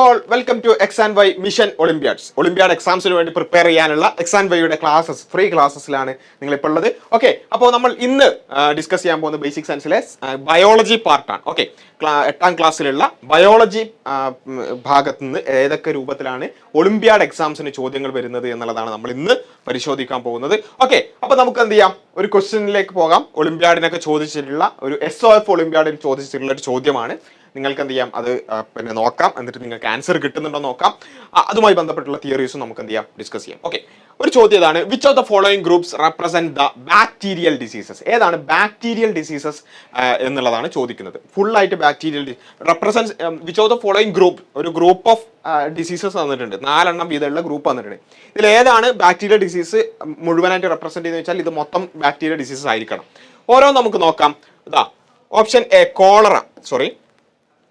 all, welcome to X and Y Mission Olympiads. Olympiad എക്സാംസിന് വേണ്ടി prepare ചെയ്യാനുള്ള X and Yയുടെ classes free ക്ലാസ്സസിലാണ് നിങ്ങൾ ഇപ്പോൾ ഉള്ളത്. ഓക്കെ, അപ്പോൾ നമ്മൾ ഇന്ന് ഡിസ്കസ് ചെയ്യാൻ പോകുന്ന ബേസിക് സയൻസിലെ ബയോളജി പാർട്ടാണ്. ഓക്കെ, 8ാം ക്ലാസ്സിലുള്ള ബയോളജി ഭാഗത്തു നിന്ന് ഏതൊക്കെ രൂപത്തിലാണ് ഒളിമ്പ്യാഡ് എക്സാംസിന് ചോദ്യങ്ങൾ വരുന്നത് എന്നുള്ളതാണ് നമ്മൾ ഇന്ന് പരിശോധിക്കാൻ പോകുന്നത്. ഓക്കെ, അപ്പോൾ നമുക്ക് എന്ത് ചെയ്യാം, ഒരു ക്വസ്റ്റ്യനിലേക്ക് പോകാം. ഒളിമ്പ്യാഡിനൊക്കെ ചോദിച്ചിട്ടുള്ള ഒരു SOF ഒളിമ്പ്യാഡിൽ ചോദിച്ചിട്ടുള്ള ഒരു ചോദ്യമാണ്. നിങ്ങൾക്ക് എന്ത് ചെയ്യാം, അത് പിന്നെ നോക്കാം, എന്നിട്ട് നിങ്ങൾക്ക് ആൻസർ കിട്ടുന്നുണ്ടോ നോക്കാം. അതുമായി ബന്ധപ്പെട്ടുള്ള തിയറീസും നമുക്ക് എന്ത് ചെയ്യാം, ഡിസ്കസ് ചെയ്യാം. ഓക്കെ, ഒരു ചോദ്യം ഇതാണ്: which of the following groups represent the bacterial diseases? ഏതാണ് ബാക്ടീരിയൽ ഡിസീസസ് എന്നുള്ളതാണ് ചോദിക്കുന്നത്. ഫുൾ ആയിട്ട് bacterial represent which of the following group, ഒരു ഗ്രൂപ്പ് ഓഫ് ഡിസീസസ് തന്നിട്ടുണ്ട്, 4 എണ്ണം വീതമുള്ള ഗ്രൂപ്പ് തന്നിട്ടുണ്ട്. ഇതിൽ ഏതാണ് ബാക്ടീരിയൽ ഡിസീസ് മുഴുവനായിട്ട് റെപ്രസെന്റ് ചെയ്യുന്നത് വെച്ചാൽ ഇത് മൊത്തം ബാക്ടീരിയൽ ഡിസീസസ് ആയിരിക്കണം. ഓരോ നമുക്ക് നോക്കാം. ഇതാ option A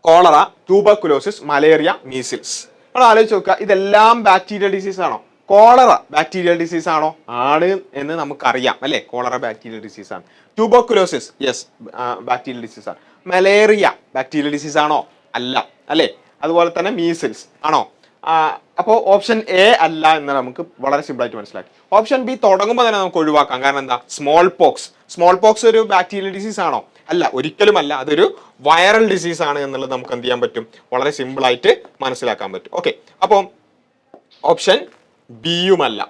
cholera, tuberculosis, malaria, measles. നമ്മൾ ആലോചിച്ച് നോക്കുക, ഇതെല്ലാം ബാക്ടീരിയൽ ഡിസീസ് ആണോ? കോളറ ബാക്ടീരിയൽ ഡിസീസ് ആണോ? ആണ് എന്ന് നമുക്കറിയാം അല്ലേ, കോളറ ബാക്ടീരിയൽ ഡിസീസ് ആണ്. ട്യൂബർകുലോസിസ് യെസ് ബാക്ടീരിയൽ ഡിസീസ് ആണ്. മലേറിയ ബാക്ടീരിയൽ ഡിസീസ് ആണോ? അല്ല അല്ലേ. അതുപോലെ തന്നെ മീസിൽസ് ആണോ? അപ്പോൾ ഓപ്ഷൻ എ അല്ല എന്ന് നമുക്ക് വളരെ സിമ്പിൾ ആയിട്ട് മനസ്സിലാക്കി. ഓപ്ഷൻ ബി തുടങ്ങുമ്പോൾ തന്നെ നമുക്ക് ഒഴിവാക്കാം. കാരണം എന്താ, സ്മോൾ പോക്സ് ഒരു ബാക്ടീരിയൽ ഡിസീസ് ആണോ? അല്ല, ഒരിക്കലും അല്ല. അതൊരു വൈറൽ ഡിസീസ് ആണ് എന്നുള്ളത് നമുക്ക് എന്ത് ചെയ്യാൻ പറ്റും, വളരെ സിമ്പിൾ ആയിട്ട് മനസ്സിലാക്കാൻ പറ്റും. ഓക്കെ, അപ്പോൾ ഓപ്ഷൻ ബിയും അല്ല,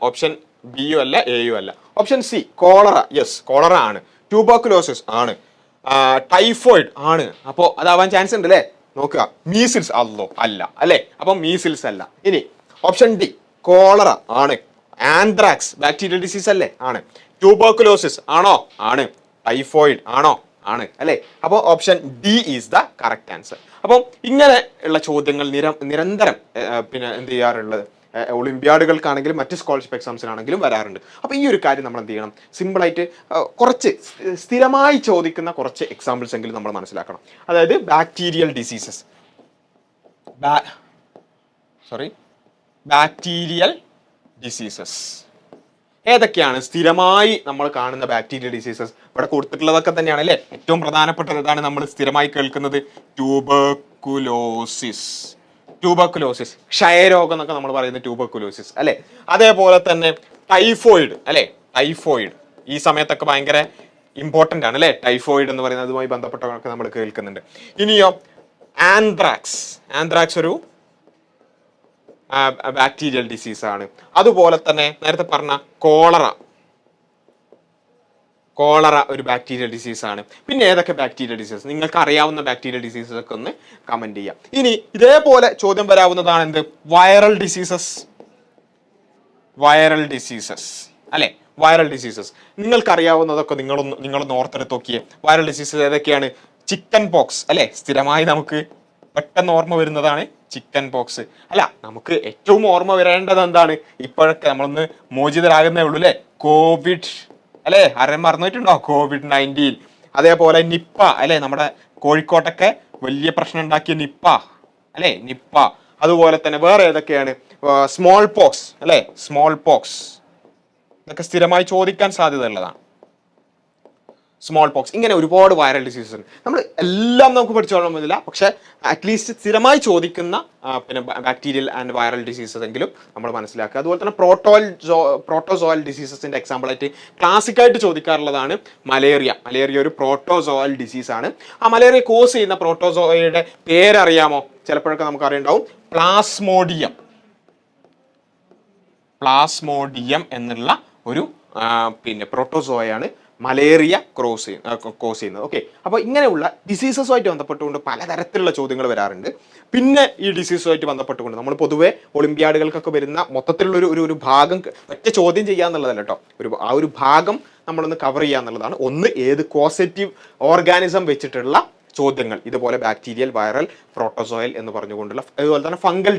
എയും അല്ല. Option C cholera, yes cholera ആണ്. ട്യൂബർകുലോസിസ് ആണ്. ടൈഫോയിഡ് ആണ്. അപ്പോൾ അതാവാൻ ചാൻസ് ഉണ്ട് അല്ലേ. നോക്കുക, മീസിൽസ് അല്ല അല്ലേ. അപ്പം മീസിൽസ് അല്ല. ഇനി ഓപ്ഷൻ ഡി കോളറ ആണ്. ആന്ത്രാക്സ് ബാക്ടീരിയൽ ഡിസീസ് അല്ലേ? ആണ്. ട്യൂബർകുലോസിസ് ആണോ? ആണ്. ടൈഫോയിഡ് ആണോ? ആണ് അല്ലേ. അപ്പോൾ option D is the correct answer. അപ്പം ഇങ്ങനെ ഉള്ള ചോദ്യങ്ങൾ നിരന്തരം പിന്നെ എന്ത് ചെയ്യാറുള്ളത്, ഒളിമ്പ്യാഡുകൾക്കാണെങ്കിലും മറ്റ് സ്കോളർഷിപ്പ് എക്സാംസിനാണെങ്കിലും വരാറുണ്ട്. അപ്പോൾ ഈ ഒരു കാര്യം നമ്മൾ എന്ത് ചെയ്യണം, സിമ്പിളായിട്ട് കുറച്ച് സ്ഥിരമായി ചോദിക്കുന്ന കുറച്ച് എക്സാമ്പിൾസ് എങ്കിലും നമ്മൾ മനസ്സിലാക്കണം. അതായത് ബാക്ടീരിയൽ ഡിസീസസ്, ഏതൊക്കെയാണ് സ്ഥിരമായി നമ്മൾ കാണുന്ന ബാക്ടീരിയൽ ഡിസീസസ്? ഇവിടെ കൊടുത്തിട്ടുള്ളതൊക്കെ തന്നെയാണ് അല്ലേ. ഏറ്റവും പ്രധാനപ്പെട്ടത് ഇതാണ് നമ്മൾ സ്ഥിരമായി കേൾക്കുന്നത്, ട്യൂബർകുലോസിസ്, ക്ഷയരോഗം എന്നൊക്കെ നമ്മൾ പറയുന്നത് ട്യൂബർകുലോസിസ് അല്ലെ. അതേപോലെ തന്നെ ടൈഫോയിഡ് അല്ലെ. ടൈഫോയിഡ് ഈ സമയത്തൊക്കെ ഭയങ്കര ഇമ്പോർട്ടന്റ് ആണ് അല്ലെ. ടൈഫോയിഡ് എന്ന് പറയുന്നത് അതുമായി ബന്ധപ്പെട്ടതൊക്കെ നമ്മൾ കേൾക്കുന്നുണ്ട്. ഇനിയോ ആന്ത്രാക്സ് ഒരു ബാക്ടീരിയൽ ഡിസീസ് ആണ്. അതുപോലെ തന്നെ നേരത്തെ പറഞ്ഞ കോളറ ഒരു ബാക്ടീരിയൽ ഡിസീസ് ആണ്. പിന്നെ ഏതൊക്കെ ബാക്ടീരിയൽ ഡിസീസ്, നിങ്ങൾക്ക് അറിയാവുന്ന ബാക്ടീരിയൽ ഡിസീസസ് ഒക്കെ ഒന്ന് കമന്റ് ചെയ്യാം. ഇനി ഇതേപോലെ ചോദ്യം വരാവുന്നതാണ് എന്ത്, വൈറൽ ഡിസീസസ് അല്ലെ. വൈറൽ ഡിസീസസ് നിങ്ങൾക്ക് അറിയാവുന്നതൊക്കെ നിങ്ങളൊന്ന് ഓർത്തെടുത്ത് നോക്കിയേ. വൈറൽ ഡിസീസസ് ഏതൊക്കെയാണ്? ചിക്കൻ പോക്സ് അല്ലെ. സ്ഥിരമായി നമുക്ക് പെട്ടെന്ന് ഓർമ്മ വരുന്നതാണ് ചിക്കൻ പോക്സ്. അല്ല, നമുക്ക് ഏറ്റവും ഓർമ്മ വരേണ്ടത് എന്താണ്, ഇപ്പോഴൊക്കെ നമ്മളൊന്ന് മോചിതരാകുന്നേ ഉള്ളൂ അല്ലെ, കോവിഡ് അല്ലെ. ആരും മറന്നിട്ടുണ്ടോ? COVID-19. അതേപോലെ നിപ്പ അല്ലെ, നമ്മുടെ കോഴിക്കോട്ടൊക്കെ വലിയ പ്രശ്നം ഉണ്ടാക്കിയ നിപ്പ. അതുപോലെ തന്നെ വേറെ ഏതൊക്കെയാണ്? സ്മോൾ പോക്സ് അല്ലെ. ഇതൊക്കെ സ്ഥിരമായി ചോദിക്കാൻ സാധ്യത ഉള്ളതാണ്. സ്മോൾ പോക്സ്, ഇങ്ങനെ ഒരുപാട് വൈറൽ ഡിസീസസ് ഉണ്ട്. നമ്മൾ എല്ലാം നമുക്ക് പഠിച്ചോളാൻ പറ്റില്ല, പക്ഷെ അറ്റ്ലീസ്റ്റ് സ്ഥിരമായി ചോദിക്കുന്ന പിന്നെ ബാക്ടീരിയൽ ആൻഡ് വൈറൽ ഡിസീസസ് എങ്കിലും നമ്മൾ മനസ്സിലാക്കുക. അതുപോലെ തന്നെ പ്രോട്ടോസോയൽ ഡിസീസസിന്റെ എക്സാമ്പിൾ ആയിട്ട് ക്ലാസിക്കായിട്ട് ചോദിക്കാറുള്ളതാണ് മലേറിയ ഒരു പ്രോട്ടോസോയൽ ഡിസീസ് ആണ്. ആ മലേറിയ കോസ് ചെയ്യുന്ന പ്രോട്ടോസോയയുടെ പേരറിയാമോ? ചിലപ്പോഴൊക്കെ നമുക്ക് അറിയുണ്ടാവും. പ്ലാസ്മോഡിയം എന്നുള്ള ഒരു പിന്നെ പ്രോട്ടോസോയാണ് മലേറിയ കോസ് ചെയ്യുന്നത്. ഓക്കെ, അപ്പോൾ ഇങ്ങനെയുള്ള ഡിസീസസുമായിട്ട് ബന്ധപ്പെട്ടുകൊണ്ട് പലതരത്തിലുള്ള ചോദ്യങ്ങൾ വരാറുണ്ട്. പിന്നെ ഈ ഡിസീസുമായിട്ട് ബന്ധപ്പെട്ടുകൊണ്ട് നമ്മൾ പൊതുവെ ഒളിമ്പ്യാഡുകൾക്കൊക്കെ വരുന്ന മൊത്തത്തിലുള്ള ഒരു ഭാഗം ഒറ്റ ചോദ്യം ചെയ്യാന്നുള്ളതല്ല കേട്ടോ, ഒരു ഭാഗം നമ്മളൊന്ന് കവർ ചെയ്യാന്നുള്ളതാണ്. ഒന്ന്, ഏത് കോസറ്റീവ് ഓർഗാനിസം വെച്ചിട്ടുള്ള ചോദ്യങ്ങൾ, ഇതുപോലെ ബാക്ടീരിയൽ, വൈറൽ, പ്രോട്ടോസോയൽ എന്ന് പറഞ്ഞുകൊണ്ടുള്ള. അതുപോലെ തന്നെ ഫംഗൽ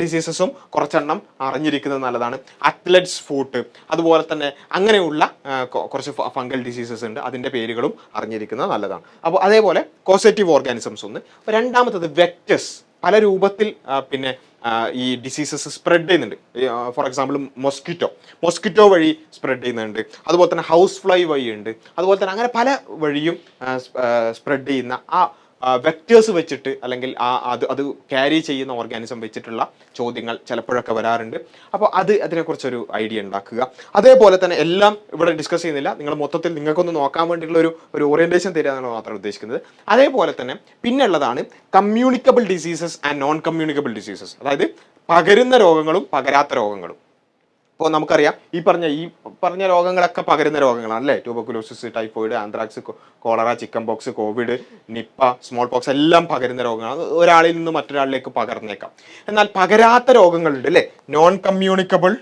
ഡിസീസസും കുറച്ചെണ്ണം അറിഞ്ഞിരിക്കുന്നത് നല്ലതാണ്. അത്ലറ്റ്സ് ഫൂട്ട്, അതുപോലെ തന്നെ അങ്ങനെയുള്ള കുറച്ച് ഫംഗൽ ഡിസീസസ് ഉണ്ട്, അതിൻ്റെ പേരുകളും അറിഞ്ഞിരിക്കുന്നത് നല്ലതാണ്. അപ്പോൾ അതേപോലെ കോസറ്റീവ് ഓർഗാനിസംസ് ഒന്ന്. രണ്ടാമത്തത് വെക്ടേഴ്സ്, പല രൂപത്തിൽ പിന്നെ ഈ ഡിസീസസ് സ്പ്രെഡ് ചെയ്യുന്നുണ്ട്. ഫോർ എക്സാമ്പിൾ മൊസ്കിറ്റോ വഴി സ്പ്രെഡ് ചെയ്യുന്നുണ്ട്. അതുപോലെ തന്നെ ഹൗസ് ഫ്ലൈ വഴി ഉണ്ട്. അതുപോലെ തന്നെ അങ്ങനെ പല വഴിയും സ്പ്രെഡ് ചെയ്യുന്ന ആ വെക്ടേഴ്സ് വെച്ചിട്ട് അല്ലെങ്കിൽ അത് ക്യാരി ചെയ്യുന്ന ഓർഗാനിസം വെച്ചിട്ടുള്ള ചോദ്യങ്ങൾ ചിലപ്പോഴൊക്കെ വരാറുണ്ട്. അപ്പോൾ അതിനെക്കുറിച്ചൊരു ഐഡിയ ഉണ്ടാക്കുക. അതേപോലെ തന്നെ എല്ലാം ഇവിടെ ഡിസ്കസ് ചെയ്യുന്നില്ല, നിങ്ങൾ മൊത്തത്തിൽ നിങ്ങൾക്കൊന്ന് നോക്കാൻ വേണ്ടിയിട്ടുള്ള ഒരു ഓറിയന്റേഷൻ തരിക എന്നാണ് മാത്രം ഉദ്ദേശിക്കുന്നത്. അതേപോലെ തന്നെ പിന്നെ ഉള്ളതാണ് communicable diseases and non communicable diseases, അതായത് പകരുന്ന രോഗങ്ങളും പകരാത്ത രോഗങ്ങളും. ഇപ്പോൾ നമുക്കറിയാം ഈ പറഞ്ഞ രോഗങ്ങളൊക്കെ പകരുന്ന രോഗങ്ങളാണ് അല്ലേ. Tuberculosis, typhoid, anthrax, cholera, chicken pox, Covid, Nipah, small pox എല്ലാം പകരുന്ന രോഗങ്ങളാണ്. ഒരാളിൽ നിന്ന് മറ്റൊരാളിലേക്ക് പകർന്നേക്കാം. എന്നാൽ പകരാത്ത രോഗങ്ങളുണ്ട് അല്ലേ, നോൺ കമ്മ്യൂണിക്കബിൾ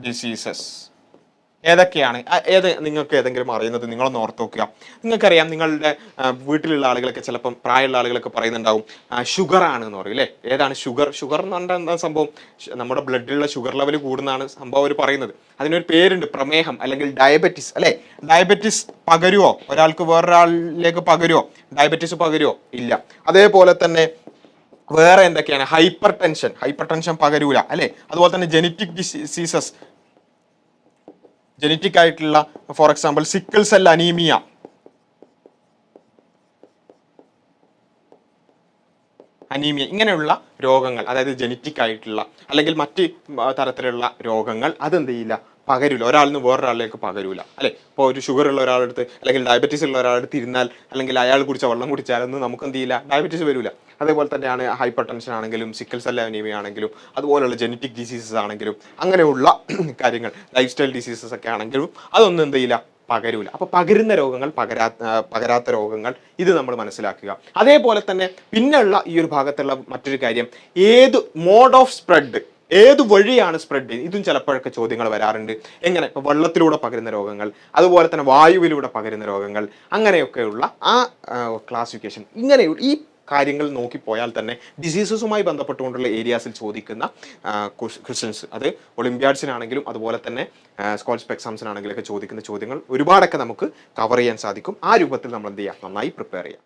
ഡിസീസസ്. ഏതൊക്കെയാണ്? നിങ്ങൾക്ക് ഏതെങ്കിലും അറിയുന്നത് നിങ്ങളൊന്ന് ഓർത്ത് നോക്കുക. നിങ്ങൾക്കറിയാം, നിങ്ങളുടെ വീട്ടിലുള്ള ആളുകളൊക്കെ ചിലപ്പം പ്രായമുള്ള ആളുകളൊക്കെ പറയുന്നുണ്ടാവും ഷുഗർ ആണ് എന്ന് പറയും അല്ലേ. ഏതാണ് ഷുഗർ എന്ന് പറഞ്ഞാൽ എന്താ സംഭവം? നമ്മുടെ ബ്ലഡിലുള്ള ഷുഗർ ലെവൽ കൂടുന്നതാണ് സംഭവം അവർ പറയുന്നത്. അതിനൊരു പേരുണ്ട്, പ്രമേഹം അല്ലെങ്കിൽ ഡയബറ്റിസ് അല്ലേ. ഡയബറ്റിസ് പകരുമോ? ഒരാൾക്ക് വേറൊരാളിലേക്ക് പകരുമോ? ഡയബറ്റിസ് പകരുമോ? ഇല്ല. അതേപോലെ തന്നെ വേറെ എന്തൊക്കെയാണ്? ഹൈപ്പർ ടെൻഷൻ പകരൂല അല്ലേ. അതുപോലെ തന്നെ ജെനറ്റിക് ഡിസീസസ്, ജനറ്റിക് ആയിട്ടുള്ള, for example sickle cell anaemia, ഇങ്ങനെയുള്ള രോഗങ്ങൾ, അതായത് ജനറ്റിക് ആയിട്ടുള്ള അല്ലെങ്കിൽ മറ്റ് തരത്തിലുള്ള രോഗങ്ങൾ അതെന്ത് ചെയ്യില്ല, പകരൂല. ഒരാളിൽ നിന്ന് വേറൊരാളിലേക്ക് പകരൂല അല്ലെ. ഇപ്പോൾ ഒരു ഷുഗർ ഉള്ള ഒരാളെടുത്ത് അല്ലെങ്കിൽ ഡയബറ്റീസ് ഉള്ള ഒരാളെടുത്ത് ഇരുന്നാൽ അല്ലെങ്കിൽ അയാൾ കുടിച്ച വെള്ളം കുടിച്ചാലൊന്നും നമുക്ക് എന്ത് ചെയ്യില്ല, ഡയബറ്റീസ് വരില്ല. അതേപോലെ തന്നെയാണ് ഹൈപ്പർ ടെൻഷൻ ആണെങ്കിലും സിക്കിൾ സെൽ അനീമിയ ആണെങ്കിലും അതുപോലെയുള്ള ജനറ്റിക് ഡിസീസസ് ആണെങ്കിലും അങ്ങനെയുള്ള കാര്യങ്ങൾ, ലൈഫ് സ്റ്റൈൽ ഡിസീസസ് ഒക്കെ ആണെങ്കിലും അതൊന്നും എന്ത് ചെയ്യില്ല, പകരൂല. അപ്പൊ പകരുന്ന രോഗങ്ങൾ, പകരാത്ത രോഗങ്ങൾ, ഇത് നമ്മൾ മനസ്സിലാക്കുക. അതേപോലെ തന്നെ പിന്നെയുള്ള ഈ ഒരു ഭാഗത്തുള്ള മറ്റൊരു കാര്യം, ഏത് മോഡ് ഓഫ് സ്പ്രെഡ്, ഏത് വഴിയാണ് സ്പ്രെഡ്, ഇതും ചിലപ്പോഴൊക്കെ ചോദ്യങ്ങൾ വരാറുണ്ട്. എങ്ങനെ? ഇപ്പൊ വെള്ളത്തിലൂടെ പകരുന്ന രോഗങ്ങൾ, അതുപോലെ തന്നെ വായുവിലൂടെ പകരുന്ന രോഗങ്ങൾ, അങ്ങനെയൊക്കെയുള്ള ആ ക്ലാസിഫിക്കേഷൻ, ഇങ്ങനെയുള്ള ഈ കാര്യങ്ങൾ നോക്കിപ്പോയാൽ തന്നെ ഡിസീസസുമായി ബന്ധപ്പെട്ടുകൊണ്ടുള്ള ഏരിയാസിൽ ചോദിക്കുന്ന ക്വസ്റ്റ്യൻസ്, അത് ഒളിമ്പ്യാഡ്സിനാണെങ്കിലും അതുപോലെ തന്നെ സ്കോളർഷിപ്പ് എക്സാംസിനാണെങ്കിലൊക്കെ ചോദിക്കുന്ന ചോദ്യങ്ങൾ ഒരുപാടൊക്കെ നമുക്ക് കവർ ചെയ്യാൻ സാധിക്കും. ആ രൂപത്തിൽ നമ്മൾ എന്ത് ചെയ്യുക, നന്നായി പ്രിപ്പയർ ചെയ്യാം.